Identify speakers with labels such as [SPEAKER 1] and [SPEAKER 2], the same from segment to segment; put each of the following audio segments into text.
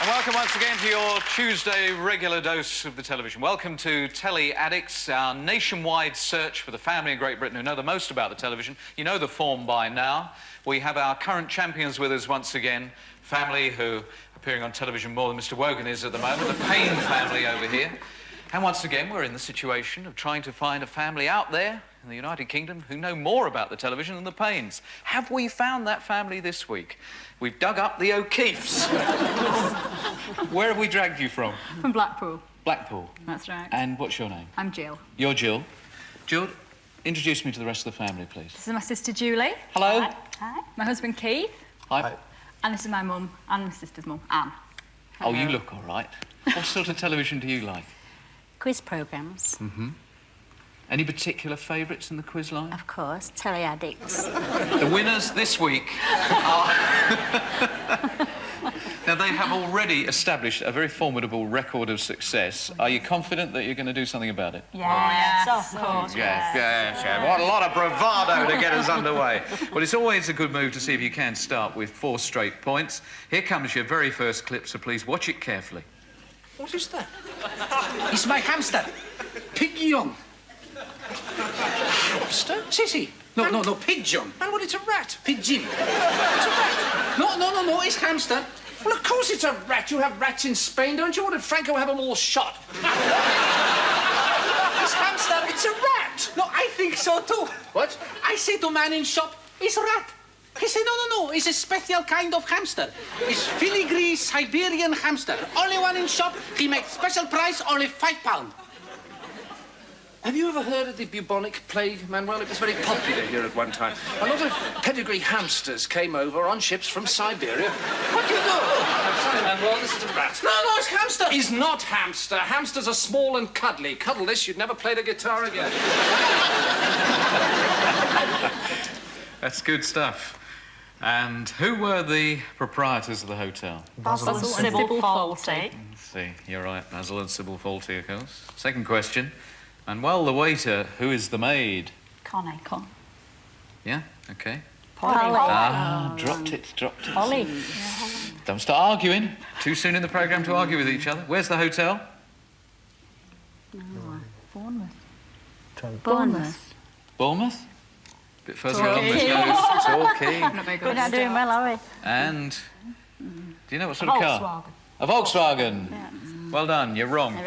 [SPEAKER 1] And welcome once again to your Tuesday regular dose of the television. Welcome to Telly Addicts, our nationwide search for the family in Great Britain who know the most about the television. You know the form by now. We have our current champions with us once again, family who are appearing on television more than Mr. Wogan is at the moment, the Payne family over here. And once again, we're in the situation of trying to find a family out there in the United Kingdom who know more about the television than the Paynes. Have we found that family this week? We've dug up the O'Keeffes. Where have we dragged you from?
[SPEAKER 2] From Blackpool.
[SPEAKER 1] Blackpool.
[SPEAKER 2] That's right.
[SPEAKER 1] And what's your name?
[SPEAKER 2] I'm Jill.
[SPEAKER 1] You're Jill. Jill, introduce me to the rest of the family, please.
[SPEAKER 2] This is my sister Julie.
[SPEAKER 1] Hello.
[SPEAKER 2] Hi. Hi. My husband Keith.
[SPEAKER 1] Hi.
[SPEAKER 2] And this is my mum and my sister's mum, Anne.
[SPEAKER 1] Oh, you look all right. What sort of television do you like?
[SPEAKER 3] Quiz programmes.
[SPEAKER 1] Mm-hmm. Any particular favourites in the quiz line?
[SPEAKER 3] Of course, Telly Addicts.
[SPEAKER 1] The winners this week are... Now, they have already established a very formidable record of success. Are you confident that you're going to do something about it?
[SPEAKER 3] Yes,
[SPEAKER 2] of course.
[SPEAKER 1] Yes. What a lot of bravado to get us underway. Well, it's always a good move to see if you can start with 4 straight points. Here comes your very first clip, so please watch it carefully.
[SPEAKER 4] What is that? It's my hamster. Pigeon. Hamster? Sissy. No, pigeon. Man, well, it's a rat. Pigeon. It's a rat. No, it's hamster. Well, of course it's a rat. You have rats in Spain, don't you? What did Franco have them all shot? It's hamster. It's a rat. No, I think so, too. What? I say to man in shop, it's a rat. He said, no, it's a special kind of hamster. It's filigree Siberian hamster. Only one in shop. He makes special price, only £5. Have you ever heard of the bubonic plague, Manuel? It was very popular here at one time. A lot of pedigree hamsters came over on ships from Siberia. What do you do? I'm sorry, Manuel, this is a rat. No, it's hamster. He's not hamster. Hamsters are small and cuddly. Cuddle this, you'd never play the guitar again.
[SPEAKER 1] That's good stuff. And who were the proprietors of the hotel?
[SPEAKER 3] Basil and Sybil Fawlty.
[SPEAKER 1] Let's see, you're right, Basil and Sybil Fawlty, of course. Second question. Manuel, the waiter, who is the maid?
[SPEAKER 3] Connie.
[SPEAKER 1] Yeah, okay.
[SPEAKER 3] Polly.
[SPEAKER 1] Dropped it.
[SPEAKER 3] Polly.
[SPEAKER 1] Don't start arguing. Too soon in the programme to argue with each other. Where's the hotel?
[SPEAKER 3] Bournemouth.
[SPEAKER 1] Bournemouth? A bit further along this list. Torquay.
[SPEAKER 2] Not very good.
[SPEAKER 3] We're not doing well, are we?
[SPEAKER 1] And do you know what sort of car? A Volkswagen.
[SPEAKER 3] Yeah.
[SPEAKER 1] Well done, you're wrong.
[SPEAKER 3] Right.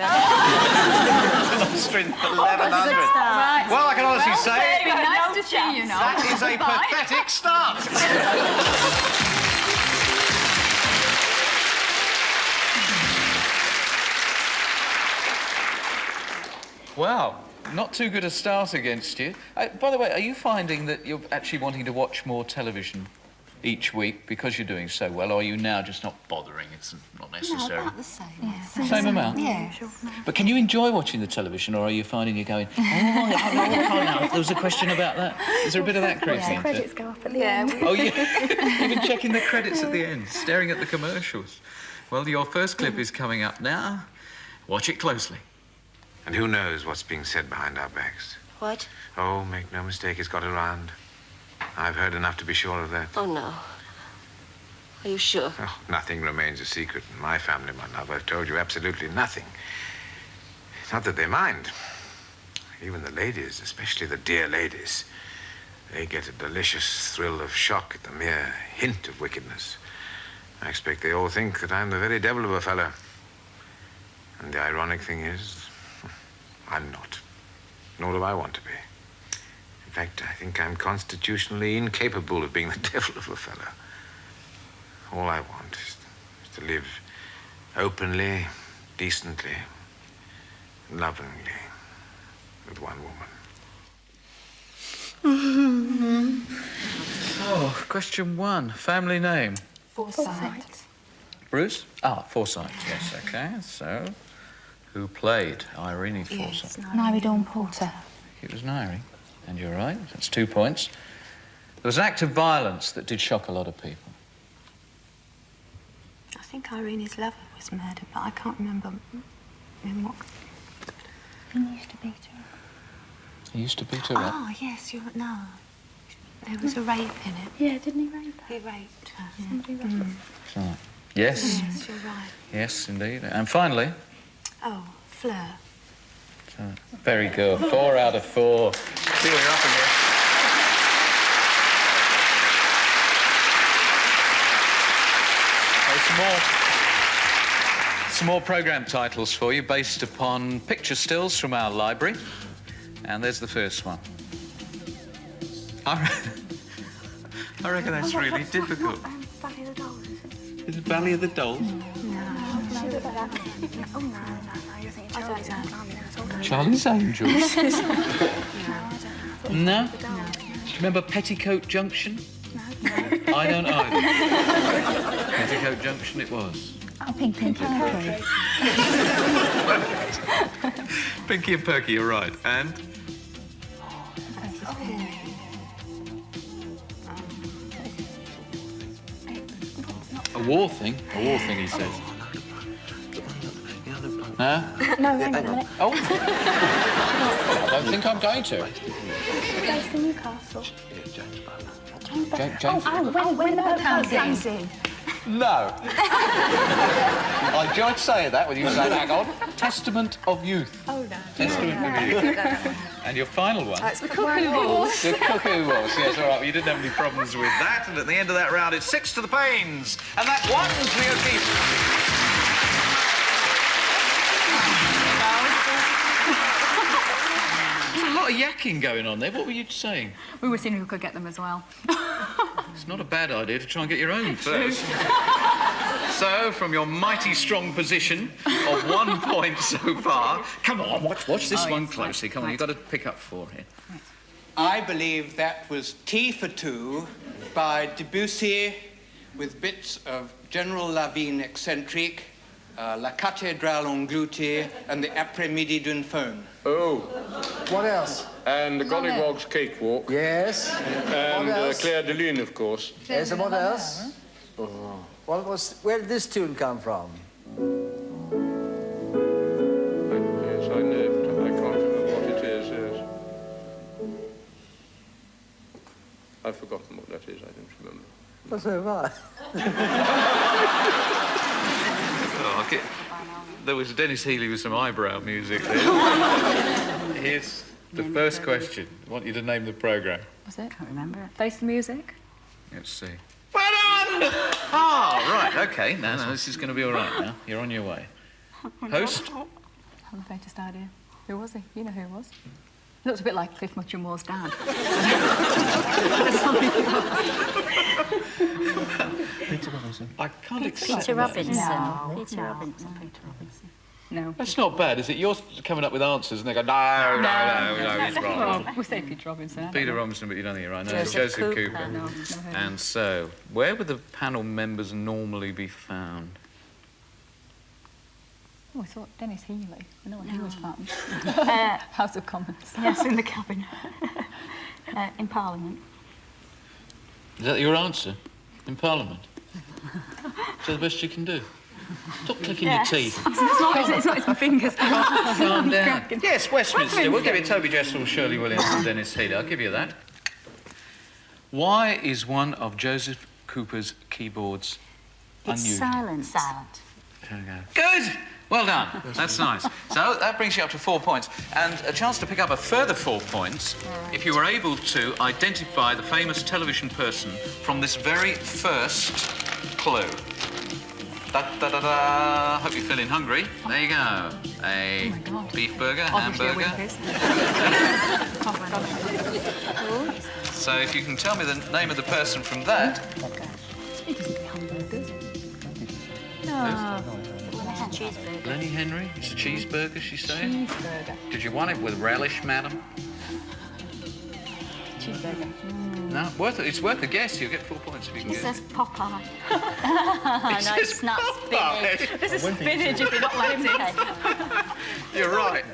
[SPEAKER 1] Strength 1100.
[SPEAKER 3] Right.
[SPEAKER 1] Well, I can honestly say
[SPEAKER 2] Very nice to see you now.
[SPEAKER 1] that is a pathetic start. Well, not too good a start against you. By the way, are you finding that you're actually wanting to watch more television each week because you're doing so well, or are you now just not bothering? It's not necessary.
[SPEAKER 3] About the same.
[SPEAKER 1] Same amount?
[SPEAKER 3] Yeah.
[SPEAKER 1] But can you enjoy watching the television, or are you finding you're going, there was a question about that? Is there a bit of that creeping into it?
[SPEAKER 3] Go up at the end.
[SPEAKER 1] Oh, yeah. Even checking the credits at the end, staring at the commercials. Well, your first clip is coming up now. Watch it closely.
[SPEAKER 5] And who knows what's being said behind our backs?
[SPEAKER 3] What?
[SPEAKER 5] Oh, make no mistake, it's got around. I've heard enough to be sure of that.
[SPEAKER 3] Oh, no. Are you sure?
[SPEAKER 5] Oh, nothing remains a secret in my family, my love. I've told you absolutely nothing. It's not that they mind. Even the ladies, especially the dear ladies, they get a delicious thrill of shock at the mere hint of wickedness. I expect they all think that I'm the very devil of a fella. And the ironic thing is, I'm not. Nor do I want to be. In fact, I think I'm constitutionally incapable of being the devil of a fella. All I want is to live openly, decently, lovingly with one woman.
[SPEAKER 1] Oh, question 1. Family name?
[SPEAKER 3] Forsyth.
[SPEAKER 1] Bruce? Forsyth, yes, OK. So, who played Irene Forsyth?
[SPEAKER 3] Nairi Dawn Porter.
[SPEAKER 1] It was Nairi. And you're right, that's 2 points. There was an act of violence that did shock a lot of people.
[SPEAKER 6] I think Irene's lover was murdered, but I can't remember in what.
[SPEAKER 3] He used to beat her.
[SPEAKER 1] He used to beat her up.
[SPEAKER 6] Oh, yes, no. There was a rape in it.
[SPEAKER 3] Yeah, didn't he rape her?
[SPEAKER 6] He raped her.
[SPEAKER 3] Somebody raped her.
[SPEAKER 1] So, Yes.
[SPEAKER 6] Yes, you're right.
[SPEAKER 1] Yes, indeed. And finally,
[SPEAKER 6] Oh, Fleur.
[SPEAKER 1] very good. 4 out of 4. See what you're up against. Some more programme titles for you based upon picture stills from our library. And there's the first one. I reckon that's really difficult.
[SPEAKER 6] Valley of the Dolls.
[SPEAKER 1] Is it Valley of the Dolls?
[SPEAKER 6] Oh, no, you're thinking Charlie's Angels.
[SPEAKER 1] Charlie's Angels? No? Do you remember Petticoat Junction?
[SPEAKER 6] No.
[SPEAKER 1] I don't either. Petticoat Junction it was.
[SPEAKER 3] Oh, Pinky and Perky.
[SPEAKER 1] Pinky and Perky, you're right. And? A war thing? A war thing, he says. Huh?
[SPEAKER 3] No, hang on a minute.
[SPEAKER 1] Oh. I don't think I'm going to.
[SPEAKER 3] Goes to Newcastle. James
[SPEAKER 1] James.
[SPEAKER 3] Oh, when the boat comes in.
[SPEAKER 1] No. I tried saying that when you said, hang on. Testament of Youth.
[SPEAKER 6] Oh, no.
[SPEAKER 1] Testament of Youth. And your final one?
[SPEAKER 6] It's the Cuckoo Balls.
[SPEAKER 1] The Cuckoo Balls. Yes, all right. Well, you didn't have any problems with that. And at the end of that round, it's 6 to the Pains. And that one's Leo Keith. There's a lot of yakking going on there. What were you saying?
[SPEAKER 2] We were seeing who could get them as well.
[SPEAKER 1] It's not a bad idea to try and get your own first. So, from your mighty strong position of 1 point so far, come on, watch this one closely. Come on, you've got to pick up 4 here.
[SPEAKER 7] I believe that was Tea for Two by Debussy with bits of General Lavigne Eccentrique, La Cathédrale Engloutie and the Après-midi d'une Faune.
[SPEAKER 8] Oh,
[SPEAKER 9] What else?
[SPEAKER 8] and the Gollywog's Cakewalk.
[SPEAKER 9] Yes.
[SPEAKER 8] And
[SPEAKER 9] What else?
[SPEAKER 8] Claire de Lune, of course.
[SPEAKER 9] Yes, and what else? Where did this tune come from?
[SPEAKER 8] Yes, I know, but I can't remember what it is, yes. I've forgotten what that is, I don't remember.
[SPEAKER 9] Well, so have I.
[SPEAKER 1] Oh, there was Dennis Healy with some eyebrow music there. Here's the first question. I want you to name the programme.
[SPEAKER 2] Was it? Can't remember it. Face the music.
[SPEAKER 1] Let's see. Well done! Ah, right, OK. No, this is going to be all right now. You're on your way. Host?
[SPEAKER 2] I have the faintest idea. Who was he? You know who it was. Looks a bit like Cliff Muchamor's dad.
[SPEAKER 1] I can't accept
[SPEAKER 3] Peter
[SPEAKER 1] that.
[SPEAKER 3] Robinson.
[SPEAKER 2] No.
[SPEAKER 3] Peter Robinson.
[SPEAKER 2] Peter Robinson. No.
[SPEAKER 1] That's not bad, is it? You're coming up with answers and they go, no, he's wrong.
[SPEAKER 2] Well, we'll say Peter Robinson.
[SPEAKER 1] Peter Robinson, but you don't think you're right. No,
[SPEAKER 3] Joseph
[SPEAKER 1] Cooper.
[SPEAKER 3] Cooper.
[SPEAKER 2] No, never heard.
[SPEAKER 1] And so, where would the panel members normally be found?
[SPEAKER 2] Oh, I thought Dennis Healy. I know when he was found.
[SPEAKER 3] Uh,
[SPEAKER 2] House of Commons.
[SPEAKER 3] yes, in the cabin. In Parliament.
[SPEAKER 1] Is that your answer? In Parliament? Is that the best you can do? Stop clicking your teeth.
[SPEAKER 2] It's not, it's my fingers.
[SPEAKER 1] Calm down. Yes, Westminster. We'll give it Toby Jessel, Shirley Williams and Dennis Healy. I'll give you that. Why is one of Joseph Cooper's keyboards unusual?
[SPEAKER 3] Silent. Silent.
[SPEAKER 1] There we go. Good! Well done. That's nice. So that brings you up to 4 points. And a chance to pick up a further 4 points if you were able to identify the famous television person from this very first clue. Da-da-da-da. Hope you're feeling hungry. There you go. A beef burger,
[SPEAKER 2] Obviously a
[SPEAKER 1] hamburger.
[SPEAKER 2] Winkers.
[SPEAKER 1] So if you can tell me the name of the person from that.
[SPEAKER 2] He doesn't eat hamburgers.
[SPEAKER 3] Cheeseburger.
[SPEAKER 1] Lenny Henry? It's a cheeseburger, she's saying?
[SPEAKER 2] Cheeseburger.
[SPEAKER 1] Did you want it with relish, madam?
[SPEAKER 2] Cheeseburger.
[SPEAKER 1] No, it's worth a guess. You'll get 4 points if you can
[SPEAKER 3] It
[SPEAKER 1] get
[SPEAKER 3] says Popeye.
[SPEAKER 1] it.
[SPEAKER 3] No, it's not spinach.
[SPEAKER 2] This is spinach if you're not letting it.
[SPEAKER 1] You're right.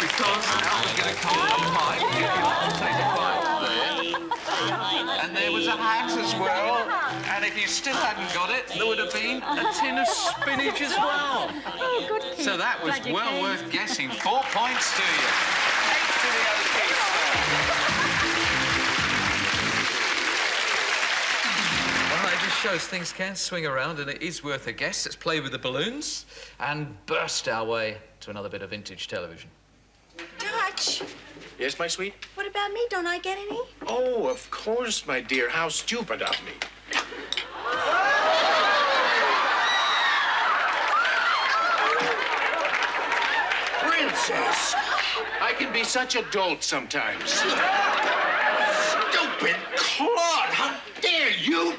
[SPEAKER 1] Because out was going to come a pipe. You can take a bite there. And there was a hat as well. And if you still hadn't got it, there would have been a tin of spinach as well.
[SPEAKER 2] Oh, good.
[SPEAKER 1] So that was well worth guessing. 4 points to you. 8 to the O'Keefe. shows things can swing around, and it is worth a guess. Let's play with the balloons and burst our way to another bit of vintage television.
[SPEAKER 10] Dutch,
[SPEAKER 8] Yes, my sweet?
[SPEAKER 10] what about me? Don't I get any?
[SPEAKER 8] Oh, of course, my dear. How stupid of me. Princess! I can be such a dolt sometimes. Stupid clod! How dare you!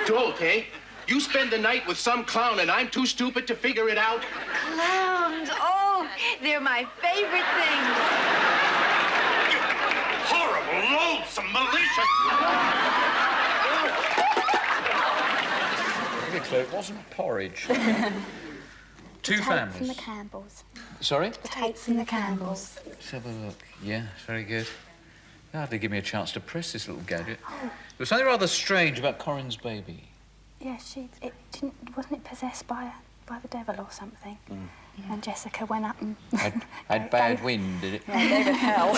[SPEAKER 8] Dolt, eh? You spend the night with some clown and I'm too stupid to figure it out?
[SPEAKER 10] Clowns. Oh, they're my favorite thing.
[SPEAKER 8] Horrible, loathsome, malicious...
[SPEAKER 1] So it wasn't porridge. Two
[SPEAKER 3] Tates
[SPEAKER 1] families.
[SPEAKER 3] and the Campbells.
[SPEAKER 1] Sorry?
[SPEAKER 3] The Tates and the Campbells.
[SPEAKER 1] Let's have a look. Yeah, very good. You hardly give me a chance to press this little gadget. There was something rather strange about Corinne's baby.
[SPEAKER 3] Yeah, wasn't it possessed by the devil or something? And Jessica went up and
[SPEAKER 1] Had bad wind, did it?
[SPEAKER 3] yeah, gave it hell.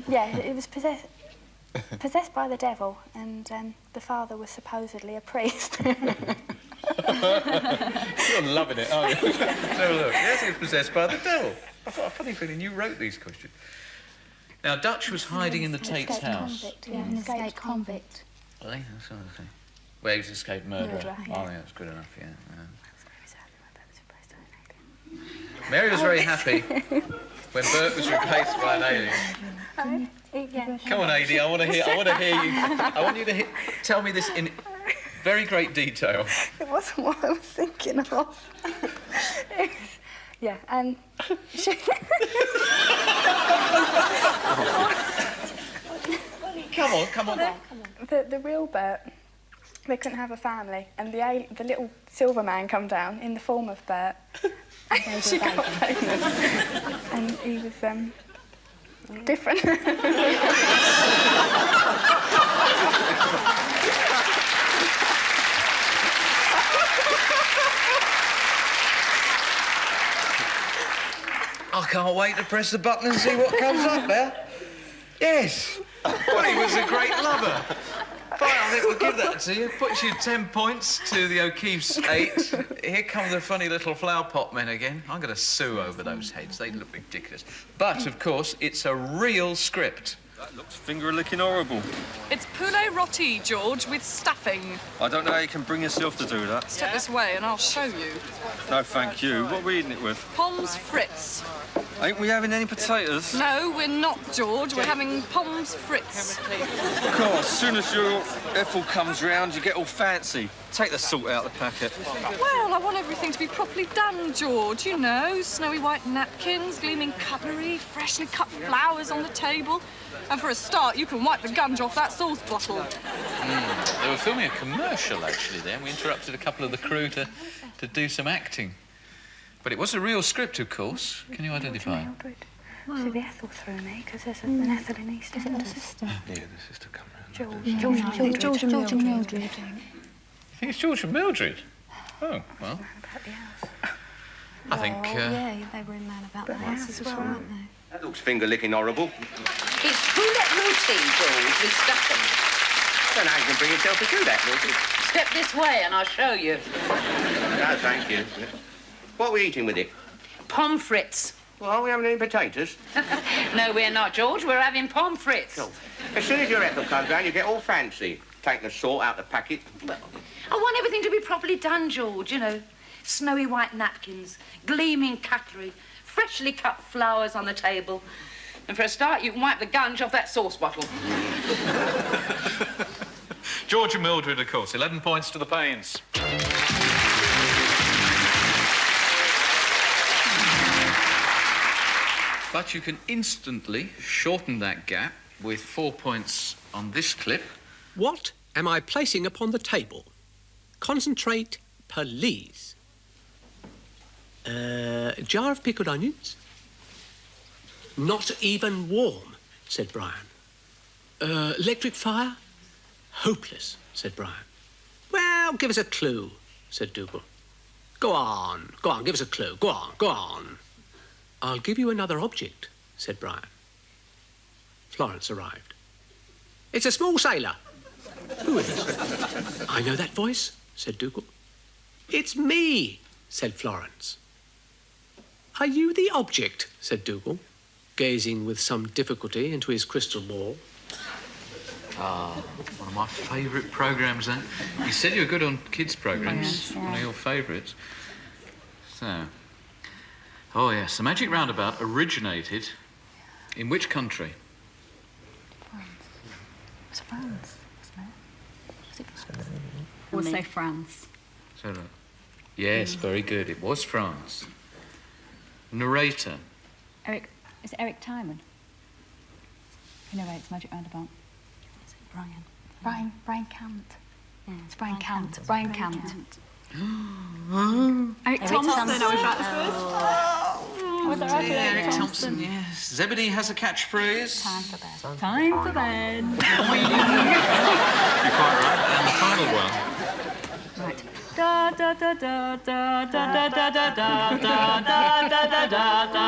[SPEAKER 3] Yeah, it was possessed by the devil, and the father was supposedly a priest.
[SPEAKER 1] You're loving it, aren't you? Let's have a look. Yes, he was possessed by the devil. I've got a funny feeling you wrote these questions. Now, Dutch was hiding in the Tate's house.
[SPEAKER 3] Convict, yeah, an escaped convict.
[SPEAKER 1] Really? That's what I think. Well, he was an escaped murderer.
[SPEAKER 3] Murderer, yeah.
[SPEAKER 1] I think that's good enough, yeah. Mary was very happy when Bert was replaced by an alien.
[SPEAKER 3] Yeah.
[SPEAKER 1] Come on, AD, I want to hear you. I want you to tell me this in very great detail.
[SPEAKER 3] It wasn't what I was thinking of. Yeah, she...
[SPEAKER 1] Come on.
[SPEAKER 3] The real Bert, they couldn't have a family, and the little silver man come down in the form of Bert. And she got pregnant, and he was different.
[SPEAKER 1] I can't wait to press the button and see what comes up there. Yes. Well, he was a great lover. Fine, I think we'll give that to you. Puts you 10 points to the O'Keeffe's 8. Here come the funny little flower pot men again. I'm going to sue over those heads. They look ridiculous. But, of course, it's a real script.
[SPEAKER 11] That looks finger-licking horrible.
[SPEAKER 12] It's poulet roti, George, with stuffing.
[SPEAKER 11] I don't know how you can bring yourself to do that.
[SPEAKER 12] Step this way and I'll show you.
[SPEAKER 11] No, thank you. What are we eating it with?
[SPEAKER 12] Pommes frites.
[SPEAKER 11] Ain't we having any potatoes?
[SPEAKER 12] No, we're not, George. We're having pommes frites.
[SPEAKER 11] Of course, as soon as your Ethel comes round, you get all fancy. Take the salt out of the packet.
[SPEAKER 12] Well, I want everything to be properly done, George. You know, snowy white napkins, gleaming cutlery, freshly cut flowers on the table. And for a start, you can wipe the gunge off that sauce bottle.
[SPEAKER 1] They were filming a commercial, actually, there. We interrupted a couple of the crew to do some acting. But it was a real script, of course. Can you identify?
[SPEAKER 3] See, the Ethel threw me, because there's an Ethel in EastEnders.
[SPEAKER 5] Yeah, the sister come round.
[SPEAKER 3] George and Mildred.
[SPEAKER 1] You think it's George and Mildred? Oh, well.
[SPEAKER 3] About the house.
[SPEAKER 1] I think...
[SPEAKER 6] Yeah, they were in Man About the House as well, weren't they?
[SPEAKER 13] That looks finger-licking horrible.
[SPEAKER 4] It's poulet roti, George, with stuffing.
[SPEAKER 13] I don't know how you can bring yourself to do that, Mildred.
[SPEAKER 4] Step this way and I'll show you.
[SPEAKER 13] No, thank you. What are we eating with it?
[SPEAKER 4] Pommes frites.
[SPEAKER 13] Well, are we having any potatoes?
[SPEAKER 4] No, we're not, George. We're having pommes frites.
[SPEAKER 13] Oh. As soon as your Ethel comes round, you get all fancy. Take the salt out the packet.
[SPEAKER 4] Well, I want everything to be properly done, George, you know. Snowy white napkins, gleaming cutlery, freshly cut flowers on the table. And for a start, you can wipe the gunge off that sauce bottle.
[SPEAKER 1] George and Mildred, of course. 11 points to the Pains. But you can instantly shorten that gap with 4 points on this clip.
[SPEAKER 14] What am I placing upon the table? Concentrate, please. Jar of pickled onions? Not even warm, said Brian. Electric fire? Hopeless, said Brian. Well, give us a clue, said Dougal. Go on, give us a clue. Go on. I'll give you another object, said Brian. Florence arrived. It's a small sailor. Who is? I know that voice, said Dougal. It's me, said Florence. Are you the object? Said Dougal, gazing with some difficulty into his crystal ball.
[SPEAKER 1] Ah, one of my favourite programmes, then. You said you were good on kids' programmes. One of your favourites. So... Oh, yes, the Magic Roundabout originated in which country?
[SPEAKER 2] It's France, wasn't it? Was it France? We'll say France.
[SPEAKER 1] So, yes, very good. It was France. Narrator.
[SPEAKER 2] Is it Eric Timon? Who narrates Magic Roundabout? Is it Brian? Brian Cant. Yeah, it's Brian Cant. Brian Cant. Eric Thompson. Was that right?
[SPEAKER 1] Eric Thompson, yes. Zebedee has a catchphrase.
[SPEAKER 2] Time for bed. Time for bed.
[SPEAKER 1] You're quite right. And the final one.
[SPEAKER 2] Right. Da da da da da da da da da da da da da da.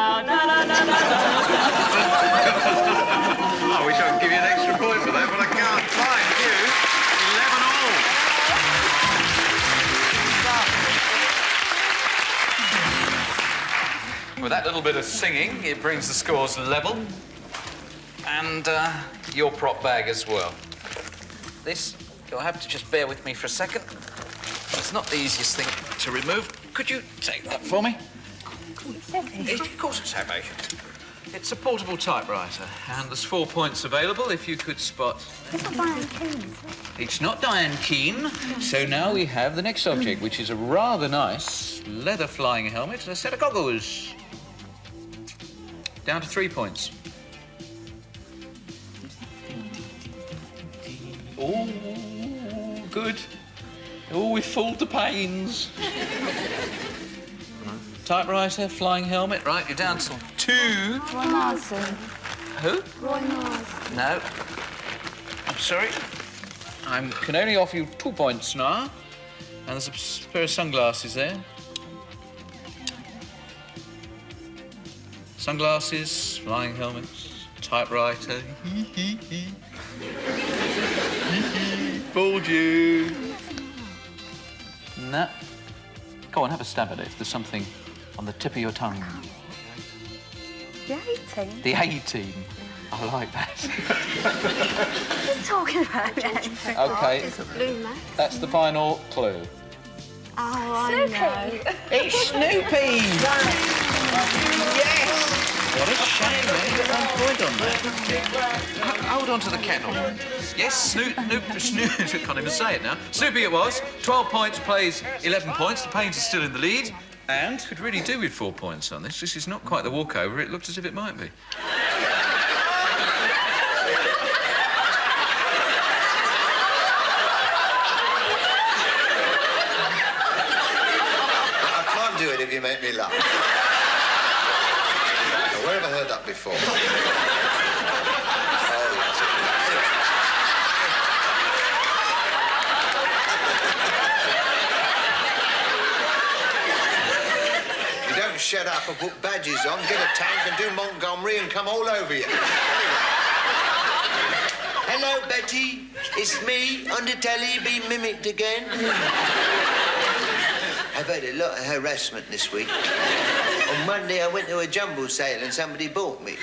[SPEAKER 5] I wish I could give you an extra point for that, but I can't. Fine, you. 11 all.
[SPEAKER 1] With that little bit of singing, it brings the scores level. And your prop bag as well. This, you'll have to just bear with me for a second. It's not the easiest thing to remove. Could you take that for me?
[SPEAKER 2] It's heavy.
[SPEAKER 1] Of course it's heavy. It's a portable typewriter, and there's 4 points available if you could spot...
[SPEAKER 2] It's not Diane Keane, is it?
[SPEAKER 1] It's not Diane Keane. So now we have the next object, which is a rather nice leather flying helmet and a set of goggles. Down to 3 points. Oh, good. Oh, we fooled the pains. Typewriter, flying helmet. Right, you're down to 2.
[SPEAKER 2] Roy Marsden.
[SPEAKER 1] Who?
[SPEAKER 2] Roy Marsden.
[SPEAKER 1] No. I'm sorry. I can only offer you 2 points now. And there's a pair of sunglasses there. Sunglasses, flying helmets, typewriter. Fooled you. No. Go on, have a stab at it if there's something on the tip of your tongue.
[SPEAKER 3] The 18?
[SPEAKER 1] The A-team. I like that.
[SPEAKER 3] What are you talking about?
[SPEAKER 1] OK.
[SPEAKER 6] It's a blue mat.
[SPEAKER 1] That's the final clue.
[SPEAKER 6] Oh, I
[SPEAKER 3] Snoopy.
[SPEAKER 1] It's Snoopy! Yes! What a shame, man. You got 1 point on that. Hold on to the kettle. Yes, Snoop, I can't even say it now. Snoopy it was. 12 points, plays 11 points. The Pains are still in the lead. And could really do with 4 points on this. This is not quite the walkover. It looked as if it might be.
[SPEAKER 15] I can't do it if you make me laugh. Now, where have I heard that before? You don't shut up and put badges on, get a tank and do Montgomery and come all over you. Hello, Betty. It's me, on the telly, being mimicked again. I've had a lot of harassment this week. On Monday, I went to a jumble sale and somebody bought me.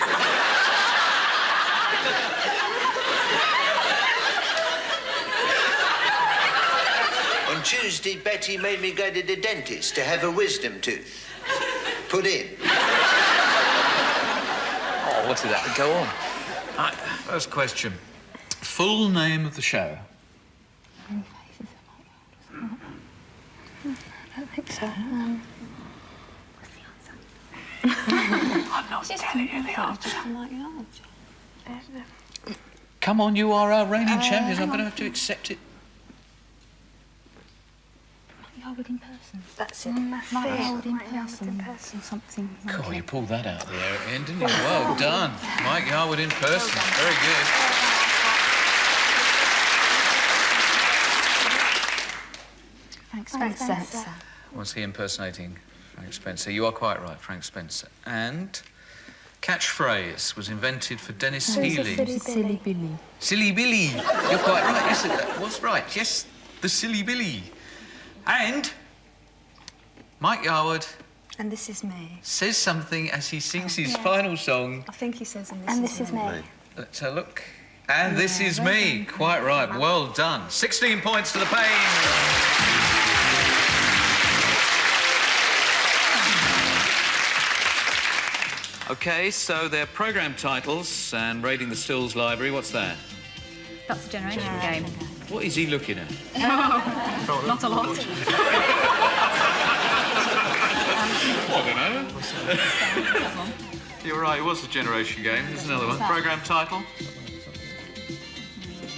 [SPEAKER 15] On Tuesday, Betty made me go to the dentist to have a wisdom tooth put in.
[SPEAKER 1] Oh, what did that go on? Right, first question. Full name of the show?
[SPEAKER 2] I don't think so.
[SPEAKER 1] I'm not telling you the answer. Come on, you are our reigning champions. I'm going to have to accept it.
[SPEAKER 2] Howard in person.
[SPEAKER 3] That's it.
[SPEAKER 2] Howard in person. Something.
[SPEAKER 1] God, you pulled that out there at the end, didn't you? Well done. Mike Harwood in person. Very good.
[SPEAKER 2] Frank Spencer.
[SPEAKER 1] Was he impersonating Frank Spencer? You are quite right, Frank Spencer. And catchphrase was invented for Dennis
[SPEAKER 2] Who's
[SPEAKER 1] Healy?
[SPEAKER 2] a silly Billy.
[SPEAKER 1] Silly Billy. You're quite right. Yes, that was right. Yes, the Silly Billy. And Mike Yarwood
[SPEAKER 6] And this is me.
[SPEAKER 1] says something as he sings his final song.
[SPEAKER 6] I think he says,
[SPEAKER 3] And this is me.
[SPEAKER 1] Let's have a look. And this is me. Quite right. Well done. 16 points to the Pain. OK, so their programme titles and raiding the Stills library. What's that?
[SPEAKER 2] That's a generation game.
[SPEAKER 1] What is he looking at?
[SPEAKER 2] Not a lot.
[SPEAKER 1] I don't know. You're right, it was a generation game. There's another one. Programme title?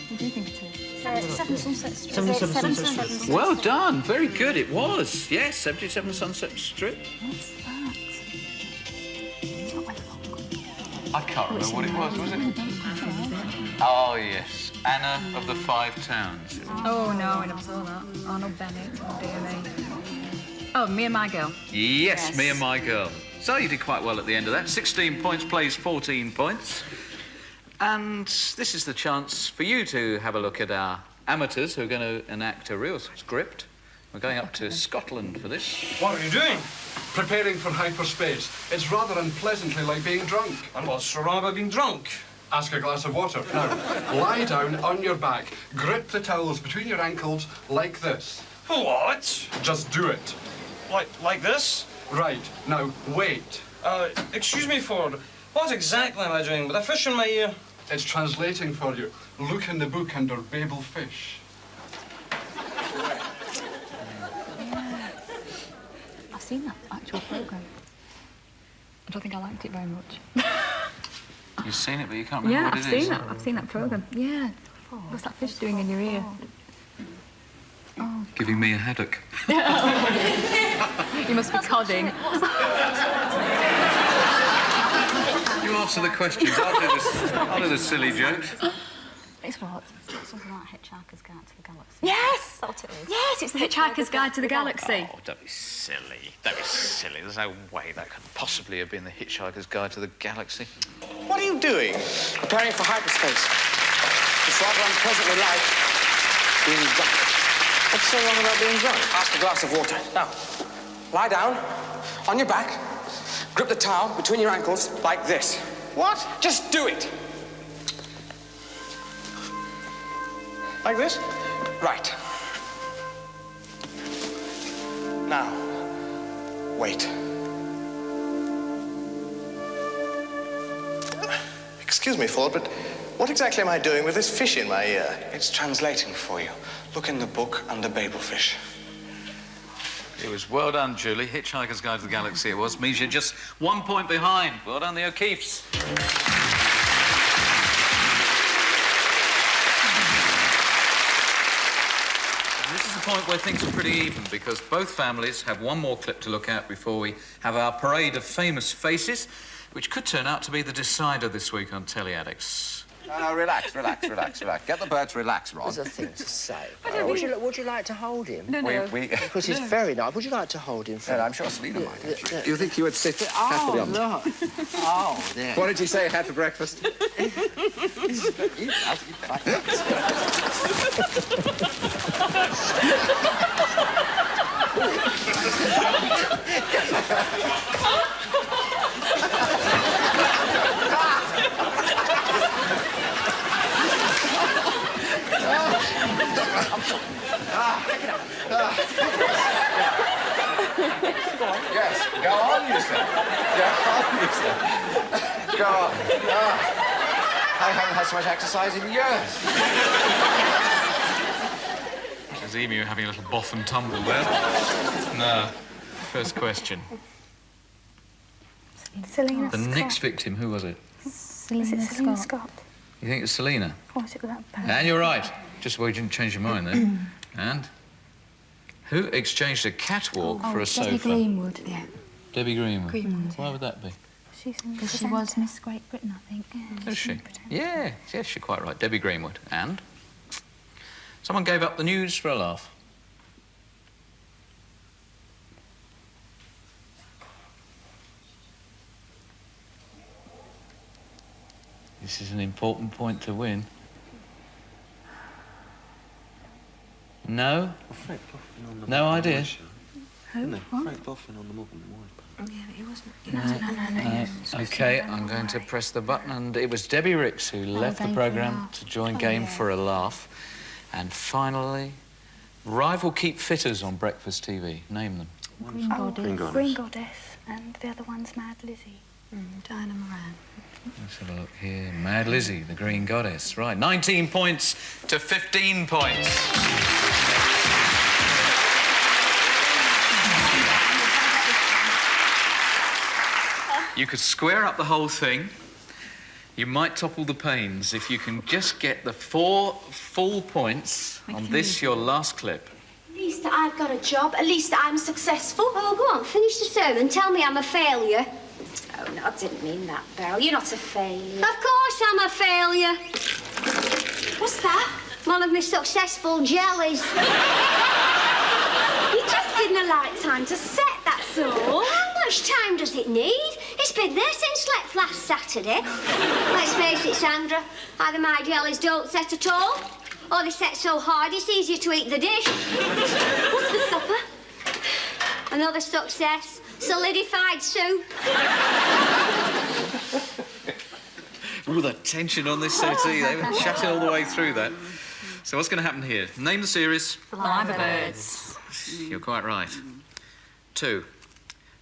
[SPEAKER 2] What do you think it is?
[SPEAKER 10] 77 Sunset Strip.
[SPEAKER 9] 77 Sunset Strip.
[SPEAKER 1] Well done. Very good. It was. Yes, 77 Sunset Strip.
[SPEAKER 2] What's that?
[SPEAKER 1] I can't remember what it was it? Oh, yes. Anna of the Five Towns.
[SPEAKER 2] Oh, no, I never saw that. Arnold Bennett. Oh, dear me. Oh, Me and My Girl.
[SPEAKER 1] Yes, Me and My Girl. So you did quite well at the end of that. 16 points plays 14 points. And this is the chance for you to have a look at our amateurs who are going to enact a real script. We're going up to Scotland for this.
[SPEAKER 16] What are you doing? Preparing for hyperspace. It's rather unpleasantly like being drunk. And what's so wrong about being drunk? Ask a glass of water. Now, lie down on your back, grip the towels between your ankles like this.
[SPEAKER 17] What?
[SPEAKER 16] Just do it.
[SPEAKER 17] Like this?
[SPEAKER 16] Right. Now, wait.
[SPEAKER 17] Excuse me, Ford. What exactly am I doing with a fish in my ear?
[SPEAKER 16] It's translating for you. Look in the book under Babel fish.
[SPEAKER 2] I've seen that actual programme. I don't think I liked it very much.
[SPEAKER 1] You've seen it, but you can't remember what it is.
[SPEAKER 2] I've seen that programme. Yeah. What's that fish doing in your ear? Oh.
[SPEAKER 1] Giving me a haddock.
[SPEAKER 2] You must be codding.
[SPEAKER 1] You answer the questions. I'll do the silly jokes.
[SPEAKER 2] It's what?
[SPEAKER 10] Something like Hitchhiker's Guide to the Galaxy.
[SPEAKER 2] Yes!
[SPEAKER 10] That's what it is.
[SPEAKER 2] Yes, it's the Hitchhiker's Guide to the Galaxy.
[SPEAKER 1] Oh, don't be silly. Don't be silly. There's no way that could possibly have been the Hitchhiker's Guide to the Galaxy.
[SPEAKER 18] What are you doing? Preparing for hyperspace. It's rather unpleasantly like being drunk. What's so wrong about being drunk? Ask a glass of water. Now, lie down, on your back, grip the towel between your ankles like this. What? Just do it. Like this? Right. Now, wait.
[SPEAKER 15] Excuse me, Ford, but what exactly am I doing with this fish in my ear?
[SPEAKER 18] It's translating for you. Look in the book under Babelfish.
[SPEAKER 1] It was well done, Julie. Hitchhiker's Guide to the Galaxy it was. Means you're just 1 point behind. Well done, the O'Keeffes. This is the point where things are pretty even because both families have one more clip to look at before we have our parade of famous faces, which could turn out to be the decider this week on Telly Addicts.
[SPEAKER 19] No, relax. Get the bird to relax, Ron.
[SPEAKER 9] There's a thing to say.
[SPEAKER 19] Would you like to hold him?
[SPEAKER 9] No.
[SPEAKER 19] Because he's very nice. Would you like to hold him? Yeah, I'm sure Selina might.
[SPEAKER 9] Do
[SPEAKER 19] you think you would sit happily on them?
[SPEAKER 9] Oh, there.
[SPEAKER 19] What did you say you had for breakfast? Yes, go on, you said. Go on. I haven't had so much exercise in years.
[SPEAKER 1] There's Emu having a little boff and tumble there. No. First question.
[SPEAKER 3] Selena
[SPEAKER 1] The
[SPEAKER 3] Scott.
[SPEAKER 1] next victim, who was it?
[SPEAKER 3] Selena Scott.
[SPEAKER 1] You think it's Selena?
[SPEAKER 3] Or was it that bad?
[SPEAKER 1] And you're right. Just why you didn't change your mind then. And? Who exchanged a catwalk for a sofa?
[SPEAKER 2] Debbie Greenwood. Yeah.
[SPEAKER 1] Debbie Greenwood.
[SPEAKER 2] Greenwood,
[SPEAKER 1] Why would that be?
[SPEAKER 2] Because she was Miss Great Britain, I think. Yeah.
[SPEAKER 1] Is she? Yeah, yes, you're quite right. Debbie Greenwood. And? Someone gave up the news for a laugh. This is an important point to win. No? No idea?
[SPEAKER 2] Who? What?
[SPEAKER 6] Yeah, but he wasn't.
[SPEAKER 1] No. OK, I'm going to press the button, and it was Debbie Ricks who left the programme to join Game for a Laugh. And finally, rival keep fitters on breakfast TV. Name them.
[SPEAKER 3] Green Goddess, and the other one's Mad Lizzie.
[SPEAKER 6] Diana Moran.
[SPEAKER 1] Let's have a look here. Mad Lizzie, the Green Goddess. Right, 19 points to 15 points. You could square up the whole thing. You might topple the pains if you can just get the 4 full points on this, your last clip.
[SPEAKER 20] At least I've got a job. At least I'm successful. Oh, go on, finish the sermon. Tell me I'm a failure. Oh, no, I didn't mean that, Beryl. You're not a failure. Of course I'm a failure. What's that? One of my successful jellies. You just didn't allow time to set, that's all. How much time does it need? It's been there since last Saturday. Let's face it, Sandra. Either my jellies don't set at all, or they set so hard it's easier to eat the dish. What's for supper? Another success. Solidified soup.
[SPEAKER 1] Ooh, the tension on this settee. They were chatting all the way through that. So what's going to happen here? Name the series.
[SPEAKER 2] Live Birds.
[SPEAKER 1] You're quite right. 2.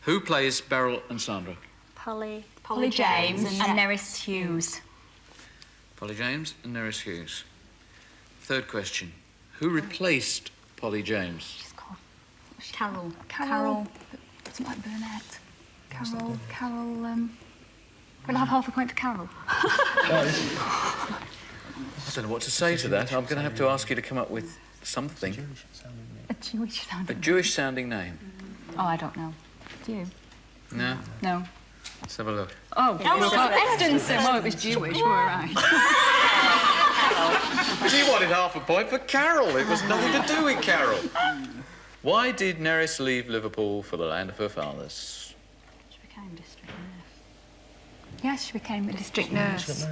[SPEAKER 1] Who plays Beryl and Sandra?
[SPEAKER 2] Polly James and Nerys Hughes.
[SPEAKER 1] Polly James and Nerys Hughes. 3rd question. Who replaced Polly James?
[SPEAKER 2] She's called Carol. Something like Burnett. Carol. Can I have half a point for Carol?
[SPEAKER 1] I don't know what to say to that. I'm going to have to ask you to come up with something.
[SPEAKER 2] A Jewish sounding.
[SPEAKER 1] A Jewish-sounding name.
[SPEAKER 2] Oh, I don't know. Do you?
[SPEAKER 1] No?
[SPEAKER 2] No.
[SPEAKER 1] Let's have a look.
[SPEAKER 2] Oh, Estenson. Well, it was Jewish, we were right.
[SPEAKER 1] You wanted half a point for Carol. It was nothing to do with Carol. Why did Nerys leave Liverpool for the land of her fathers?
[SPEAKER 2] She became district nurse. Yes, she became a district nurse.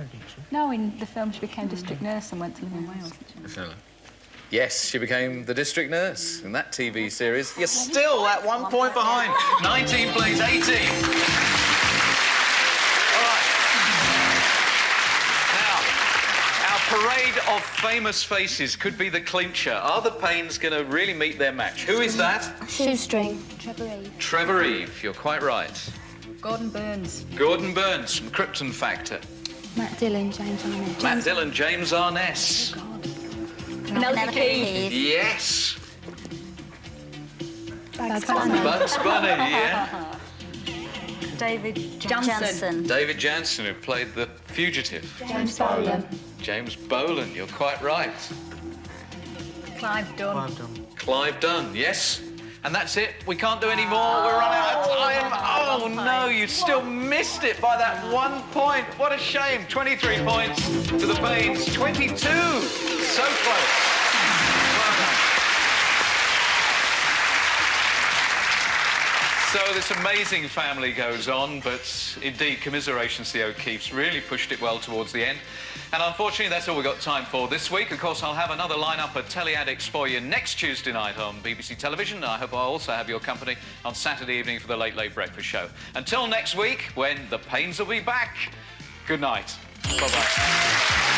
[SPEAKER 2] No, in the film she became district nurse and went to live in Wales.
[SPEAKER 1] Yes, she became the district nurse in that TV series. You're still at 1 point behind. 19 plays 18. All right. Now, our parade of famous faces could be the clincher. Are the Paynes going to really meet their match? Who is that?
[SPEAKER 3] Shoestring. Trevor Eve.
[SPEAKER 1] Trevor Eve, you're quite right.
[SPEAKER 2] Gordon Burns.
[SPEAKER 1] Gordon Burns from Krypton Factor.
[SPEAKER 3] Matt Dillon, James Arness.
[SPEAKER 1] Matt Dillon, James Arness.
[SPEAKER 2] Penelope Keith.
[SPEAKER 1] Yes.
[SPEAKER 3] Bugs Bunny.
[SPEAKER 1] Bugs Bunny, yeah.
[SPEAKER 2] David Jansen.
[SPEAKER 1] David Jansen, who played the fugitive.
[SPEAKER 3] James Bolan.
[SPEAKER 1] James Bolan, you're quite right.
[SPEAKER 2] Clive Dunn.
[SPEAKER 1] Clive Dunn, yes. And that's it. We can't do any more. We're running out of time. Oh, no, you still missed it by that 1 point. What a shame. 23 points to the Paynes. 22. So close. Well done. So this amazing family goes on, but indeed, commiserations to the O'Keeffes. Really pushed it well towards the end. And unfortunately, that's all we've got time for this week. Of course, I'll have another lineup of Telly Addicts for you next Tuesday night on BBC Television. I hope I'll also have your company on Saturday evening for the Late Late Breakfast Show. Until next week, when the Paynes will be back, good night. Bye-bye.